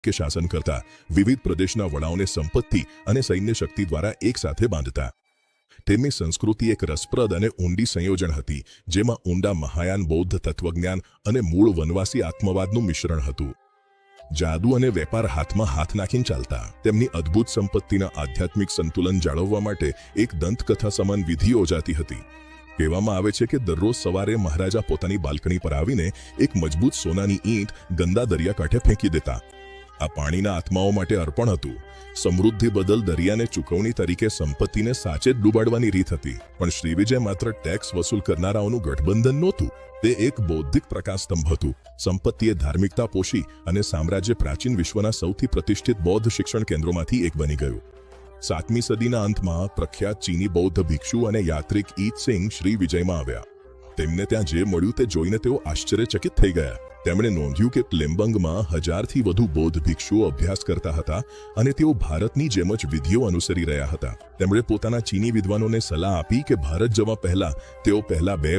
કે શાસન કરતા વિવિધ પ્રદેશના વડાઓને સંપત્તિ અને સૈન્ય શક્તિ દ્વારા એક સાથે બાંધતા. તેમની સંસ્કૃતિ એક રસપ્રદ અને ઊંડી સંયોજન હતી, જેમાં ઊંડા મહાયાન બૌદ્ધ તત્વજ્ઞાન અને મૂળ વનવાસી આત્મવાદનું મિશ્રણ હતું. જાદુ અને વેપાર હાથમાં હાથ નાખીને ચાલતા. તેમની અદ્ભુત સંપત્તિના આધ્યાત્મિક સંતુલન જાળવવા માટે એક દંતકથા સમાન વિધિ યોજાતી હતી. કહેવામાં આવે છે કે દરરોજ સવારે મહારાજા પોતાની બાલ્કની પર આવીને એક મજબૂત સોનાની ઈંટ ગંદા દરિયાકાંઠે ફેંકી દેતા. આ પાણીના આત્માઓ માટે અર્પણ હતું. સમૃદ્ધિ બદલ દરિયાને ચૂકવણી તરીકે સંપત્તિને સાચે જ ડૂબાડવાની રીત હતી. પણ શ્રીવિજય માત્ર ટેક્સ વસૂલ કરનારાઓનું ગઠબંધન નહોતું. તે એક બૌદ્ધિક પ્રકાશસ્તંભ હતું. સંપત્તિએ ધાર્મિકતા પોષી અને સામ્રાજ્ય પ્રાચીન વિશ્વના સૌથી પ્રતિષ્ઠિત બૌદ્ધ શિક્ષણ કેન્દ્રોમાંથી એક બની ગયું. 7મી સદીના અંતમાં પ્રખ્યાત ચીની બૌદ્ધ ભિક્ષુ અને યાત્રિક ઈત સિંહ શ્રીવિજયમાં આવ્યા. તેમને ત્યાં જે મળ્યું તે જોઈને તેઓ આશ્ચર્યચકિત થઈ ગયા. તેમણે નોંધ્યું કે લેમ્બંગમાં 1000થી વધુ બૌદ્ધ ભિક્ષુઓ અભ્યાસ કરતા હતા અને તેઓ ભારતની જેમ જ વિધિઓ અનુસરી રહ્યા હતા. તેમણે પોતાના ચીની વિદ્વાનોને સલાહ આપી કે ભારત જવા પહેલા તેઓ પહેલા 2